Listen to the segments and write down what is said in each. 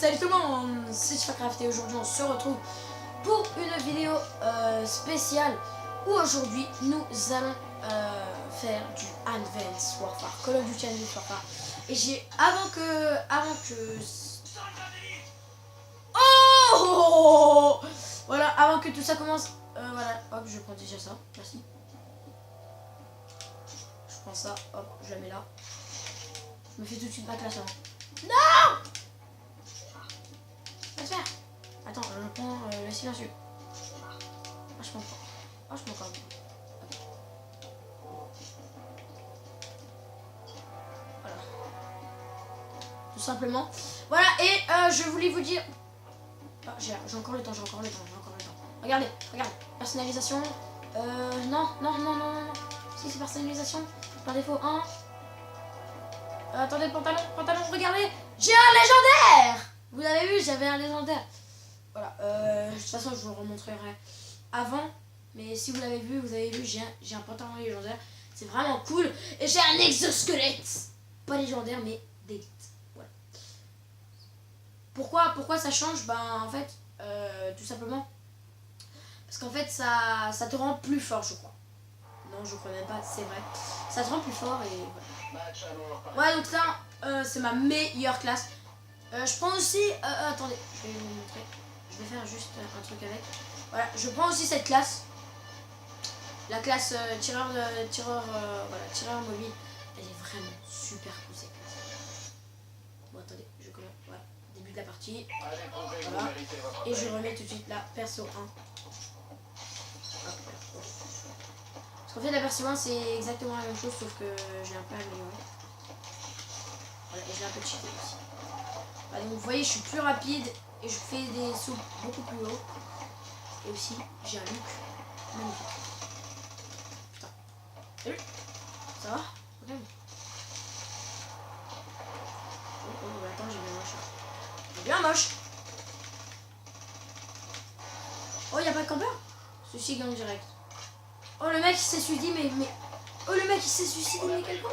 Salut tout le monde, c'est Chifacraft et aujourd'hui on se retrouve pour une vidéo spéciale où aujourd'hui nous allons faire du Advanced Warfare, Call of Duty Advanced Warfare. Et j'ai avant que oh voilà, avant que tout ça commence, voilà, hop, je prends déjà ça, merci. Je prends ça, hop, je la mets là. Je me fais tout de suite ma classe avant. Non! Laisse faire. Attends, je prends le silencieux. Ah, je prends pas. Ah, je prends pas. Voilà. Tout simplement. Voilà, et je voulais vous dire... Ah, j'ai encore le temps, j'ai encore le temps. Regardez, personnalisation. Non. Si, c'est personnalisation. Par défaut, 1. Attendez, pantalon, regardez. J'ai un légendaire. Vous l'avez vu, j'avais un légendaire. Voilà, de toute façon, je vous le remontrerai avant. Mais si vous l'avez vu, j'ai un pantalon légendaire. C'est vraiment cool. Et j'ai un exosquelette. Pas légendaire, mais d'élite. Voilà. Pourquoi ça change? Ben, en fait, tout simplement. Parce qu'en fait, ça te rend plus fort, je crois. Non, je crois même pas, c'est vrai. Ça te rend plus fort et voilà. Ouais, donc ça, c'est ma meilleure classe. Je prends aussi... attendez, je vais vous montrer. Je vais faire juste un truc avec. Voilà, je prends aussi cette classe. La classe tireur mobile. Elle est vraiment super cool cette classe. Bon, attendez, je commence. Voilà, début de la partie. Voilà. Et je remets tout de suite la perso 1. Hop, voilà. Parce qu'en fait, la perso 1, c'est exactement la même chose, sauf que j'ai un peu amélioré. Voilà, et j'ai un peu cheaté aussi. Bah, donc vous voyez, je suis plus rapide et je fais des sauts beaucoup plus hauts. Et aussi, j'ai un look magnifique. Putain. Salut. Ça va? Ok. Oh, attends, j'ai bien moche. J'ai bien moche. Oh, y'a pas de campeur? Ceci gagne direct. Oh, le mec il s'est suicidé, mais... Oh, le mec il s'est suicidé, mais quel con.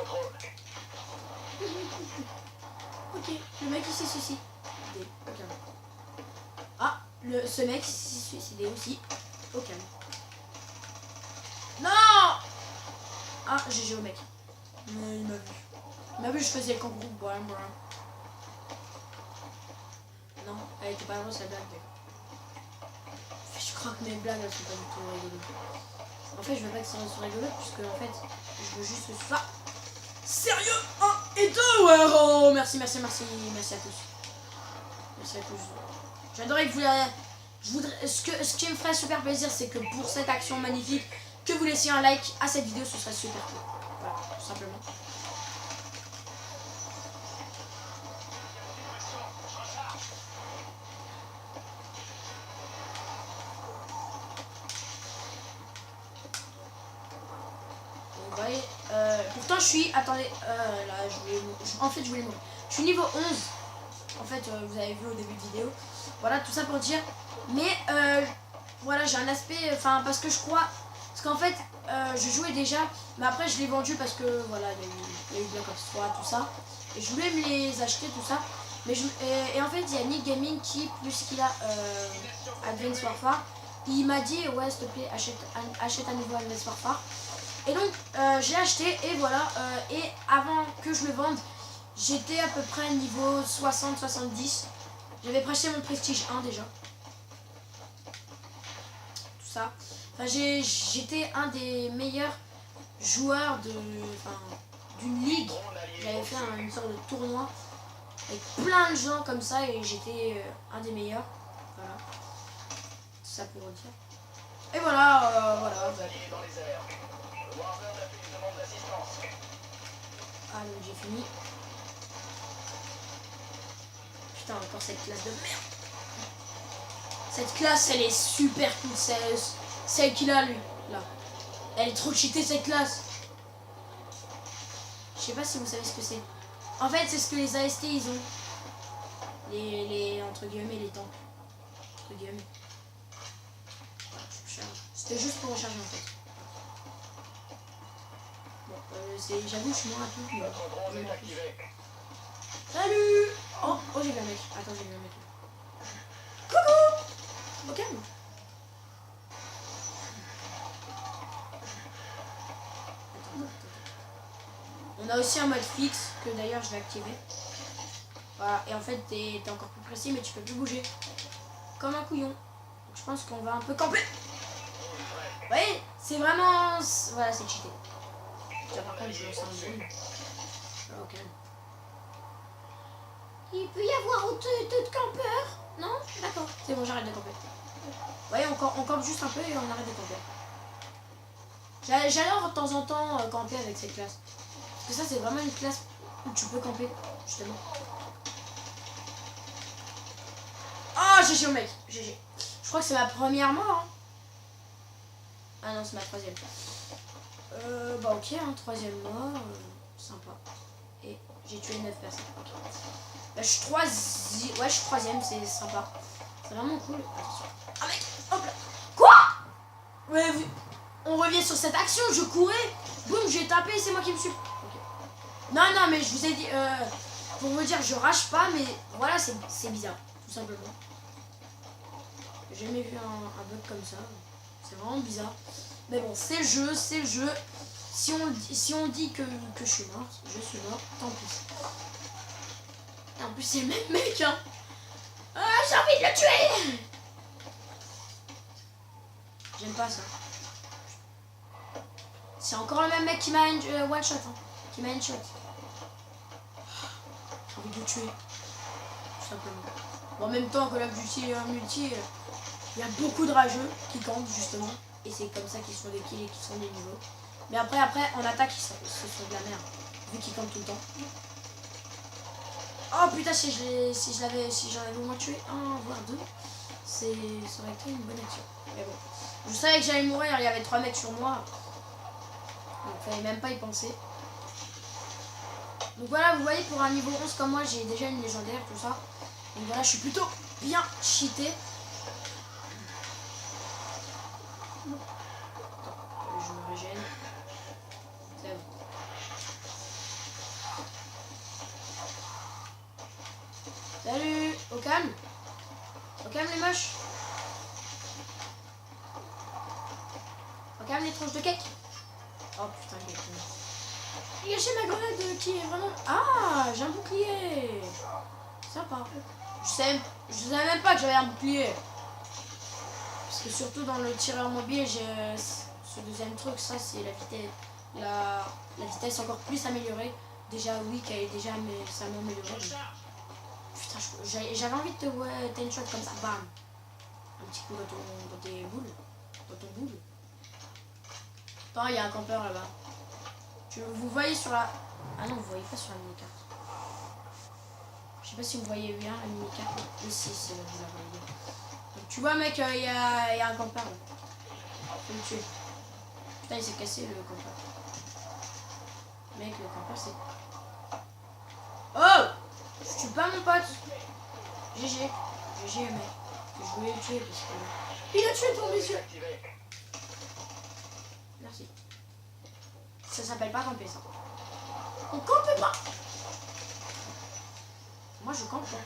Ok, le mec il s'est suicidé. Au calme. Ah, ce mec s'est suicidé aussi. Au calme. Non! Ah, GG au mec. Mais il m'a vu. Il m'a vu, je faisais le kangourou. Voilà. Non, elle était pas grosse la blague. Je crois que mes blagues elles sont pas du tout rigolotes. En fait, je veux pas que ça soit rigolo, puisque en fait, je veux juste que ce soit sérieux. 1 et 2, ouais, oh, merci à tous. Merci à tous. J'adorerais que vous je voudrais, ce qui me ferait super plaisir, c'est que pour cette action magnifique, que vous laissiez un like à cette vidéo, ce serait super cool. Voilà, tout simplement. Vous voyez, pourtant je suis, attendez, là, en fait, je voulais mourir. Je suis niveau 11. En fait, vous avez vu au début de vidéo. Voilà, tout ça pour dire. Mais, voilà, j'ai un aspect... Enfin, parce que je crois... Parce qu'en fait, je jouais déjà. Mais après, je l'ai vendu parce que, voilà, il y a eu Black Ops 3, tout ça. Et je voulais me les acheter, tout ça. Mais et en fait, il y a Nick Gaming qui, plus qu'il a Advanced Warfare, il m'a dit, ouais, s'il te plaît, achète un nouveau Advanced Warfare. Et donc, j'ai acheté, et voilà. Et avant que je le vende... J'étais à peu près niveau 60-70. J'avais presque mon prestige 1 déjà. Tout ça. Enfin, j'étais un des meilleurs joueurs d'une ligue. J'avais fait une sorte de tournoi avec plein de gens comme ça et j'étais un des meilleurs. Voilà. Tout ça pour dire. Et voilà, voilà. Ah donc j'ai fini. Putain, encore cette classe de merde. Cette classe, elle est super cool. Celle qu'il a, lui. Là. Elle est trop cheatée, cette classe. Je sais pas si vous savez ce que c'est. En fait, c'est ce que les AST, ils ont. Les entre guillemets, les tanks. Entre guillemets. Voilà, je charge. C'était juste pour recharger, en fait. Bon, j'avoue, je suis moins rapide, mais... Salut. Oh, j'ai vu un mec. Attends, j'ai vu un mec. Coucou. Au calme. On a aussi un mode fixe que d'ailleurs je vais activer. Voilà, et en fait t'es encore plus précis mais tu peux plus bouger. Comme un couillon. Donc, je pense qu'on va un peu camper. Vous voyez, c'est vraiment... Voilà, c'est cheaté. Tiens, par contre, je lance un zoom. Ah, ok. Il peut y avoir autant de campeurs. Non? D'accord. C'est bon, j'arrête de camper. Vous voyez, on campe juste un peu et on arrête de camper. J'adore de temps en temps camper avec cette classe. Parce que ça, c'est vraiment une classe où tu peux camper, justement. Oh, GG au mec. GG. Je crois que c'est ma première mort. Hein. Ah non, c'est ma troisième. Bah ok, hein, troisième mort. Sympa. Et j'ai tué 9 personnes. Okay. Bah, je suis troisième, c'est sympa. C'est vraiment cool. Attention. Ah mec, hop là. Quoi? Ouais, on revient sur cette action, je courais. Boum, j'ai tapé, c'est moi qui me suis... Okay. Non, mais je vous ai dit... pour vous dire, je rage pas, mais voilà, c'est bizarre. Tout simplement. J'ai jamais vu un bug comme ça. C'est vraiment bizarre. Mais bon, c'est le jeu, c'est le jeu. Si on dit que je suis mort, je suis mort, tant pis. Et en plus, c'est le même mec, hein. Ah, j'ai envie de le tuer. J'aime pas ça. C'est encore le même mec qui m'a one shot, hein. Qui m'a une shot. J'ai envie de le tuer. Tout simplement. Bon, en même temps, Call of Duty multi, il y a beaucoup de rageux qui campent, justement. Et c'est comme ça qu'ils sont des kills et qu'ils sont des niveaux. Mais après, en attaque, ce sont de la merde. Vu qu'ils campent tout le temps. Oh putain, si j'en avais au moins tué un, voire deux, ça aurait été une bonne action. Mais bon. Je savais que j'allais mourir, il y avait 3 mecs sur moi. Donc il fallait même pas y penser. Donc voilà, vous voyez, pour un niveau 11 comme moi, j'ai déjà une légendaire, tout ça. Donc voilà, je suis plutôt bien cheaté. Je me régène. C'est bon. Salut. Au calme. Au calme les moches. Au calme les tronches de cake. Oh putain, j'ai gâché ma grenade qui est vraiment... Ah, j'ai un bouclier. Sympa. Je savais même pas que j'avais un bouclier. Parce que surtout dans le tireur mobile, j'ai ce deuxième truc, ça c'est la vitesse. La vitesse encore plus améliorée. Déjà oui, qu'elle est déjà ça m'a amélioré. Putain, j'avais envie de te one shot comme ça, bam. Un petit coup dans tes boules. Dans ton boule. Attends, il y a un campeur là-bas. Vous voyez sur la... Ah non, vous voyez pas sur la mini-carte. Je sais pas si vous voyez bien la mini-carte. Ici, c'est là, vous la voyez. Donc, tu vois mec, il y a un campeur là. Faut le tuer. Putain, il s'est cassé le campeur. Mec, le campeur c'est... Oh! Je tue pas mon pote. GG. GG mec. Je voulais le tuer parce que... Il a tué ton monsieur. Merci. Ça s'appelle pas camper ça. On campe pas. Moi je campe pas.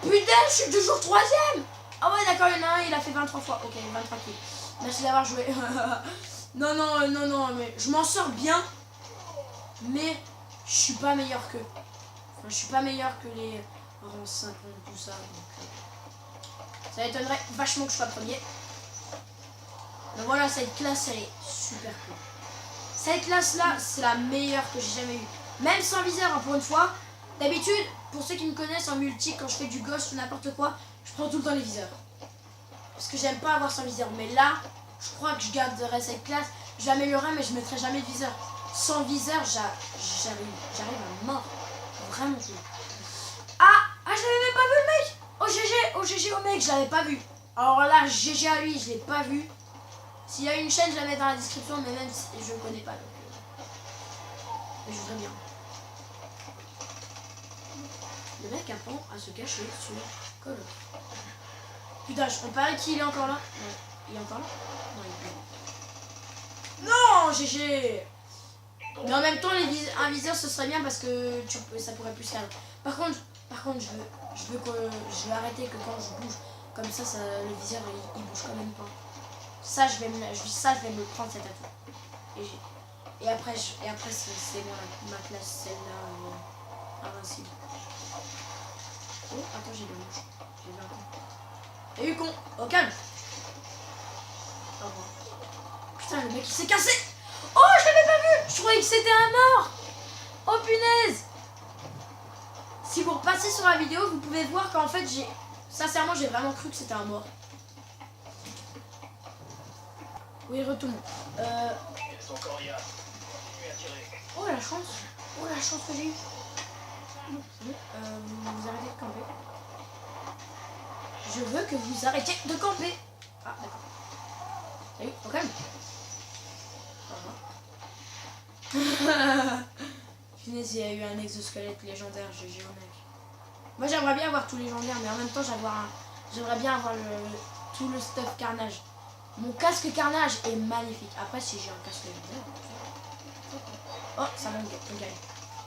Putain, je suis toujours troisième. Ah ouais d'accord, il y en a un, il a fait 23 fois. Ok, 23 kills. Merci d'avoir joué. non, mais je m'en sors bien. Mais je suis pas meilleur qu'eux. Enfin, je suis pas meilleur que les rangs 50, tout ça. Donc, ça m'étonnerait vachement que je sois premier. Mais voilà, cette classe, elle est super cool. Cette classe-là, c'est la meilleure que j'ai jamais eue. Même sans viseur, hein, pour une fois. D'habitude, pour ceux qui me connaissent en multi, quand je fais du ghost ou n'importe quoi, je prends tout le temps les viseurs. Parce que j'aime pas avoir sans viseur. Mais là, je crois que je garderai cette classe. J'améliorerai, mais je mettrai jamais de viseur. Sans viseur, j'arrive à mort. Vraiment cool. Ah, je l'avais même pas vu le mec. Oh GG au mec, je l'avais pas vu. Alors là, GG à lui, je l'ai pas vu. S'il y a une chaîne, je la mets dans la description, mais même si je ne connais pas. Donc, mais je voudrais bien. Le mec apprend à se cacher sur Call of. Putain, on paraît qu'il est encore là. Non, il est encore là. Non, il est plus là. Non, Non, GG. Mais en même temps, un viseur, ce serait bien parce que ça pourrait plus calme. Par contre, je veux arrêter que quand je bouge, comme ça, le viseur, il bouge quand même pas. Ça, je vais me le prendre cet atout. Et après, c'est ma classe, celle-là, invincible. Oh, attends, j'ai le mouche. J'ai vu un con. Et eu con. Au calme. Au revoir. Putain, le mec, il s'est cassé. Oh, je l'avais pas vu. Je croyais que c'était un mort. Oh, punaise. Si vous repassez sur la vidéo, vous pouvez voir qu'en fait, sincèrement, j'ai vraiment cru que c'était un mort. Oui, retourne. Oh, la chance. Oh, la chance que j'ai eue. Vous arrêtez de camper. Je veux que vous arrêtiez de camper. Ah, d'accord. Salut, au calme. Punaise, il y a eu un exosquelette légendaire, GG au mec. Moi, j'aimerais bien avoir tout légendaire, mais en même temps, j'aimerais bien avoir tout le stuff carnage. Mon casque carnage est magnifique. Après, si j'ai un casque légendaire... Oh, ça va, on gagne.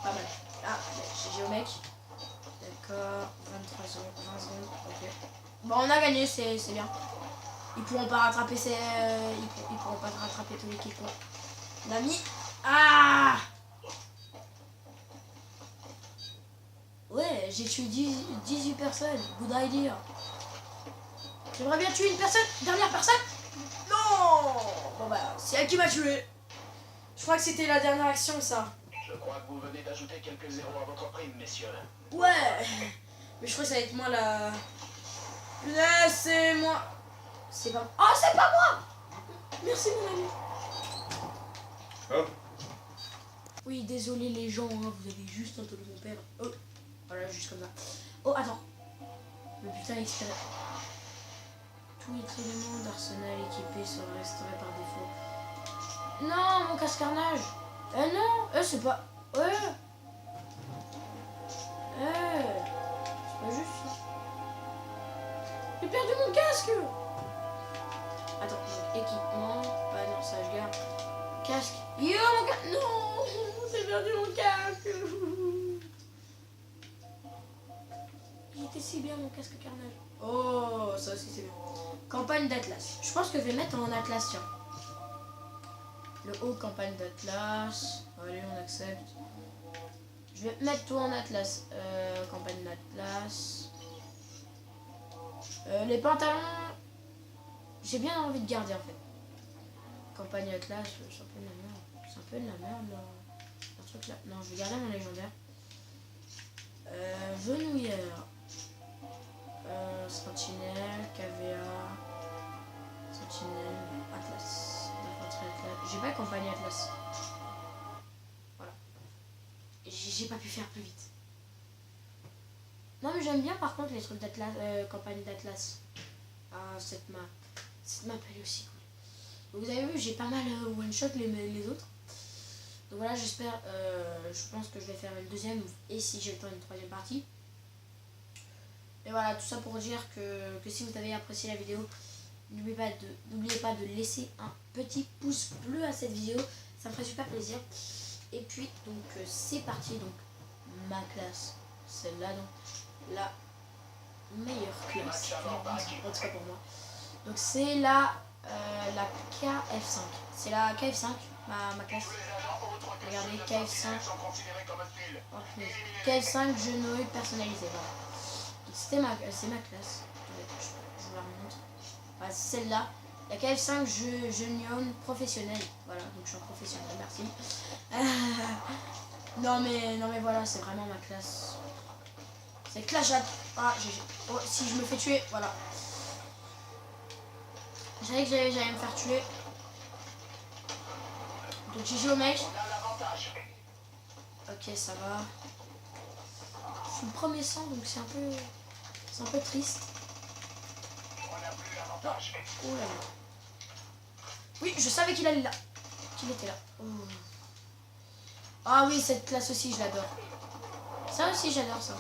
Pas mal. Ah, GG au mec. D'accord, 23 secondes, 20 secondes, ok. Bon, on a gagné, c'est bien. Ils pourront pas rattraper ils pourront pas rattraper tous les kills. On a mis... Ah! Ouais, j'ai tué 18 personnes. Good idea. J'aimerais bien tuer une personne. Dernière personne? Non! Bon bah, c'est elle qui m'a tué. Je crois que c'était la dernière action, ça. Je crois que vous venez d'ajouter quelques zéros à votre prime, messieurs. Ouais. Mais je crois que ça va être moi la... Punaise, c'est moi. C'est pas... Oh, c'est pas moi! Merci, mon ami. Oh. Oui, désolé les gens, hein, vous avez juste entendu mon père. Oh, voilà, juste comme ça. Oh, attends. Le putain expiré. Tous les éléments d'arsenal équipés se resteraient par défaut. Non, mon casque carnage. Non, c'est pas... c'est pas juste ça. J'ai perdu mon casque. Attends, donc, équipement. Ah non, ça je garde. Casque. Yo, mon casque. Non, j'ai perdu mon casque. Il était si bien mon casque carnage. Oh, ça aussi c'est bien. Campagne d'Atlas. Je pense que je vais mettre en Atlas, tiens. Le haut campagne d'Atlas. Allez, on accepte. Je vais mettre tout en Atlas. Campagne d'Atlas. Les pantalons. J'ai bien envie de garder en fait. Campagne Atlas, c'est un peu de la merde. C'est un peu de la merde là. Un truc là. Non, je vais garder mon légendaire. Genouillère. Sentinelle, KVA. Sentinelle, Atlas. Atlas. J'ai pas campagne Atlas. Voilà. J'ai pas pu faire plus vite. Non mais j'aime bien par contre les trucs d'Atlas, campagne d'Atlas. Ah, cette map elle est aussi cool. Vous avez vu, j'ai pas mal one shot les autres. Donc voilà, j'espère, je pense que je vais faire une deuxième et si j'ai le temps une troisième partie. Et voilà, tout ça pour dire que si vous avez apprécié la vidéo, n'oubliez pas de laisser un petit pouce bleu à cette vidéo, ça me ferait super plaisir. Et puis donc c'est parti, donc ma classe, celle-là, donc la meilleure classe, en tout cas pour moi. Donc c'est la KF5, c'est la KF5, ma classe. Regardez, KF5, oh, KF5 genouille personnalisé, voilà. C'est ma classe. Je vous la remontre. Voilà, c'est celle-là. La KF5 Jeunion professionnel. Voilà, donc je suis en professionnel, merci. Non mais voilà, c'est vraiment ma classe. C'est Clash. Ah, oh, si je me fais tuer, voilà. Je savais que j'allais me faire tuer. Donc GG au mec. Ok, ça va. Je suis le premier sang, donc c'est un peu triste. Oh là là. Oui, je savais qu'il allait là. Qu'il était là. Oh. Ah oui, cette classe aussi, je l'adore. Ça aussi, j'adore ça.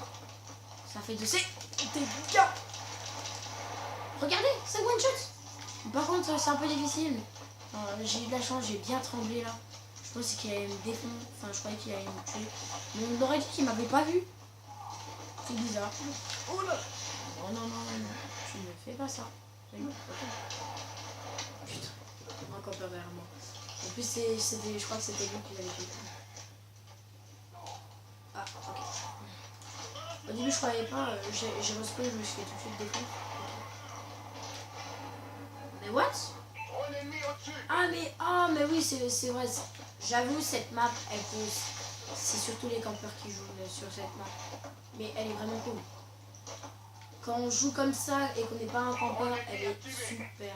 Ça fait de ces dégâts. Regardez, c'est one shot. Par contre, c'est un peu difficile. J'ai eu de la chance, j'ai bien tremblé là. Je pensais qu'il allait me défendre, enfin je croyais qu'il allait me tuer. Mais on aurait dit qu'il m'avait pas vu. C'est bizarre. Oh là. Oh non, non, non, non. Tu ne fais pas ça. Putain, encore peur derrière moi. En plus, c'était, je crois que c'était lui qui l'avait fait. Ah, ok. Au début, je croyais pas. J'ai respawn, je me suis fait tout de suite défendre. Mais what? Ah, mais oui, c'est vrai. J'avoue, cette map, elle peut. C'est surtout les campeurs qui jouent sur cette map. Mais elle est vraiment cool. Quand on joue comme ça et qu'on n'est pas un campeur, elle est super.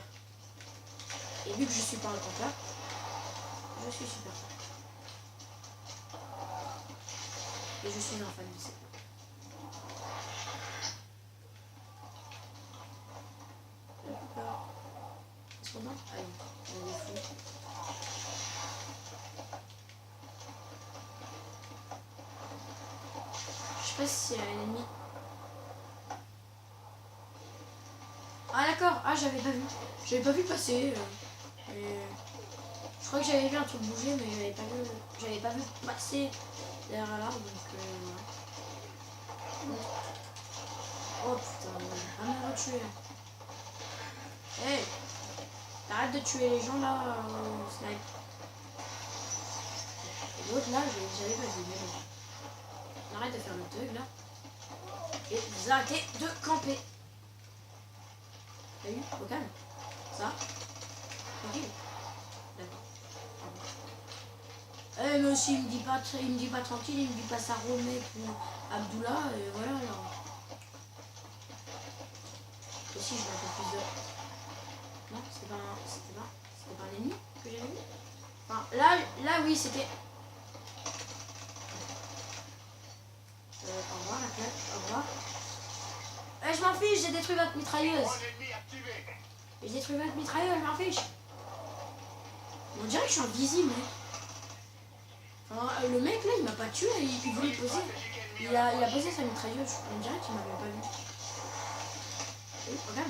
Et vu que je suis pas un campeur, je suis super. Et je suis un fan de cette map. Est-ce qu'on a? Ah oui, on est fou. Je sais pas si c'est un ennemi. Ah d'accord, ah j'avais pas vu. J'avais pas vu passer. Je crois que j'avais vu un truc bouger mais j'avais pas vu passer derrière l'arbre donc voilà. Oh putain, on va me retuer. Hey, arrête de tuer les gens là, snipe. Et l'autre là, j'avais pas vu. Mais bon. Arrête de faire le thug là. Et vous arrêtez de camper. T'as eu? Au calme. Ça? Tranquille. D'accord. Eh mais aussi il me dit pas tranquille, il me dit pas ça Romek ou Abdullah et voilà alors. Et si je veux un peu plus de. Non, c'était pas un ennemi que j'avais vu. Enfin là oui c'était. Au revoir la claque, au revoir. Eh je m'en fiche, j'ai détruit votre mitrailleuse. J'ai détruit votre mitrailleuse, je m'en fiche. On dirait que je suis invisible. Enfin, le mec là il m'a pas tué, il voulait poser. Il a posé sa mitrailleuse, on dirait qu'il m'avait pas vu. Oui, regarde.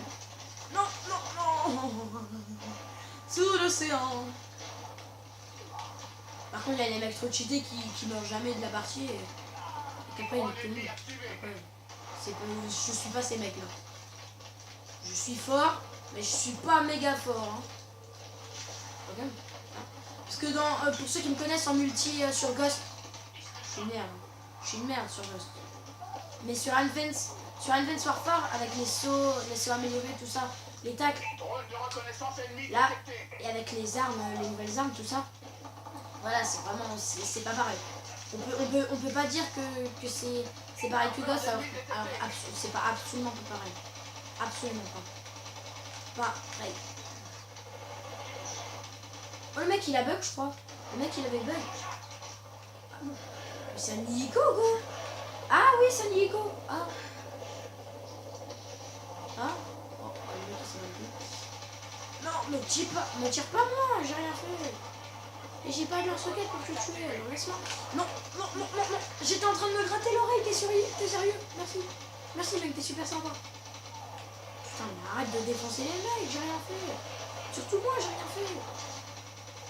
Non, non, non. Sous l'océan. Par contre il y a des mecs trop cheatés qui meurent jamais de la partie et quelquefois il est connu. Je suis pas ces mecs là. Je suis fort, mais je suis pas méga fort. Hein. Regarde. Parce que pour ceux qui me connaissent en multi sur Ghost, je suis une merde. Je suis une merde sur Ghost. Mais sur Advanced Warfare, avec les sauts améliorés, tout ça, les tacles, là, et avec les armes, les nouvelles armes, tout ça, voilà, c'est vraiment, c'est pas pareil. On peut pas dire que c'est pareil que Ghost, alors c'est pas absolument pas pareil. Absolument pas. Pareil. Oh le mec il a bug je crois. Le mec il avait bug. Ah non. Mais c'est un Nico go. Ah oui c'est un Nico. Ah. Ah. Oh le mec il s'est mal vu. Non me tire pas moi, j'ai rien fait. Et j'ai pas de lance-roquette pour te tuer, alors laisse-moi. Non. J'étais en train de me gratter l'oreille, t'es sérieux? Merci. Merci mec, t'es super sympa. Putain mais arrête de défoncer les mecs, j'ai rien fait. Surtout moi j'ai rien fait.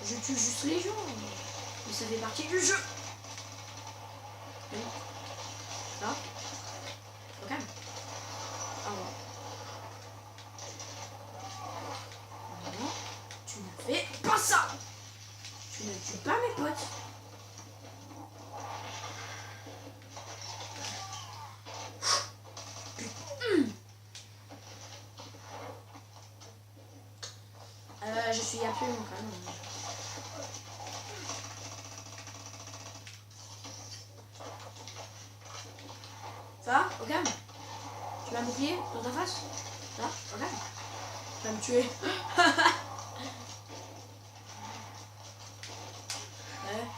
Je tue juste les gens, mais ça fait partie du jeu. Là, au calme. Ah ouais. Non, tu ne fais pas ça. Tu ne tues pas mes potes. Je suis absolument calme. Ça va? Au calme? Tu m'as bouclier dans ta face? Ça va? Au calme? Tu vas me tuer.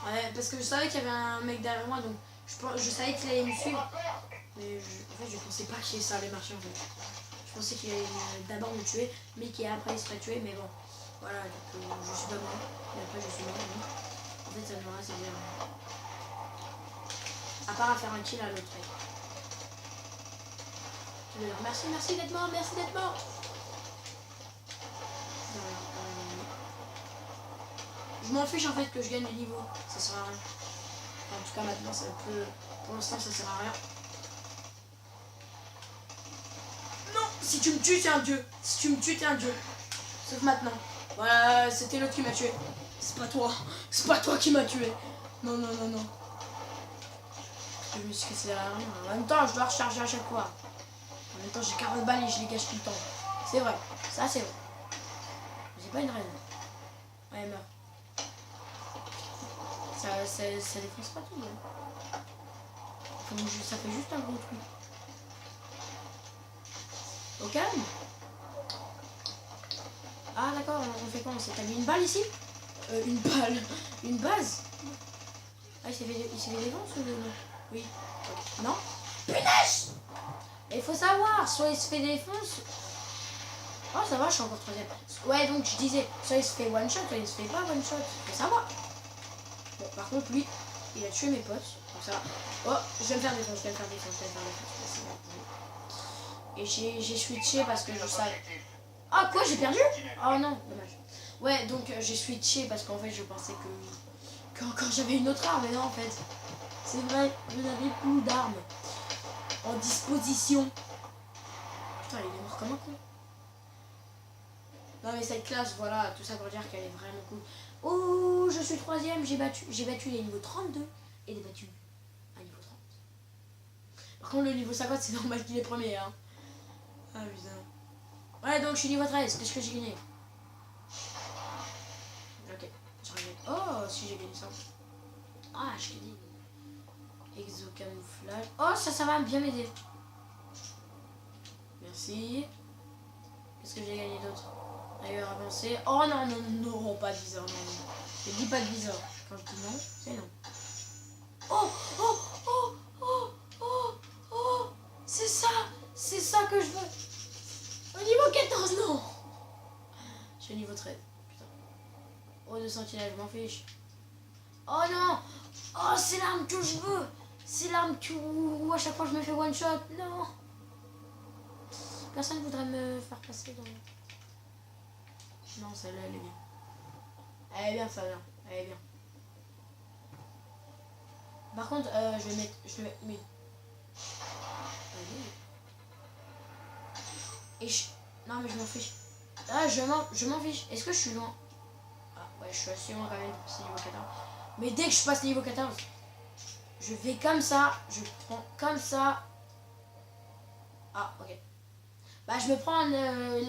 Ouais, parce que je savais qu'il y avait un mec derrière moi, donc je savais qu'il allait me suivre. Mais en fait, je pensais pas que ça allait marcher en fait. Je pensais qu'il allait d'abord me tuer, mais qu'après il serait tué, mais bon. Voilà, donc je suis pas mort. Et après je suis mort. Donc. En fait, ça me reste à dire. À part à faire un kill à l'autre. Merci d'être mort, merci d'être mort. m'en fiche en fait que je gagne des niveaux. Ça sert à rien. En tout cas maintenant ça peut. Pour l'instant ça sert à rien. Non, si tu me tues t'es un dieu. Si tu me tues t'es un dieu. Sauf maintenant. Voilà, c'était l'autre qui m'a tué. C'est pas toi. C'est pas toi qui m'a tué. Non, non, non, non. Je me suis cassé derrière rien. En même temps je dois recharger à chaque fois. En même temps j'ai 40 balles et je les gâche tout le temps. C'est vrai. Ça c'est vrai. J'ai pas une reine. Ouais, meurt. Ça défonce pas tout. Hein. Ça fait juste un gros truc. Au calme. Ah d'accord, on fait quoi? On s'est mis une balle ici? Une balle. Une base. Ah il s'est fait défoncer ou non? Oui. Non? Punaise! Il faut savoir, soit il se fait défoncer. Oh ça va, je suis encore troisième. Ouais donc je disais, soit il se fait one shot, soit il se fait pas one shot. Faut savoir. Bon par contre lui, il a tué mes potes. Donc ça va. Oh, je vais me faire défoncer, Et j'ai switché parce que je savais. Ah quoi, j'ai perdu? Oh non, dommage. Ouais donc j'ai switché parce qu'en fait je pensais que encore j'avais une autre arme, mais non en fait. C'est vrai, je n'avais plus d'armes en disposition. Putain, il est mort comme un con. Non mais cette classe, voilà, tout ça pour dire qu'elle est vraiment cool. Oh, je suis troisième, j'ai battu les niveaux 32 et j'ai battu à niveau 30. Par contre le niveau 50 c'est normal qu'il est premier hein. Ah putain. Ouais donc je suis niveau 13, qu'est-ce que j'ai gagné? Ok, j'ai gagné. Oh si j'ai gagné ça. Ah je t'ai dit. Exo camouflage. Oh ça va bien m'aider. Merci. Qu'est-ce que j'ai gagné d'autre? Ailleurs avancé. Oh non, non, non, pas de viseur, non, non. Je dis pas de viseur. Quand je dis non, c'est non. Oh, oh, oh, oh, oh, oh. C'est ça que je veux. Au niveau 14, non. Je suis au niveau 13, putain. Oh, de sentinelle, je m'en fiche. Oh non. Oh, c'est l'arme que je veux. C'est l'arme où à chaque fois je me fais one shot. Non. Personne voudrait me faire passer dans... Non, celle-là, elle est bien. Elle est bien, celle-là. Elle est bien. Par contre, je vais mettre... Mais... Et je... Non, mais je m'en fiche. Ah, je m'en fiche. Est-ce que je suis loin? Ah, ouais, je suis assez loin quand même. C'est niveau 14. Mais dès que je passe niveau 14, je vais comme ça. Je prends comme ça. Ah, ok. Bah, je me prends la...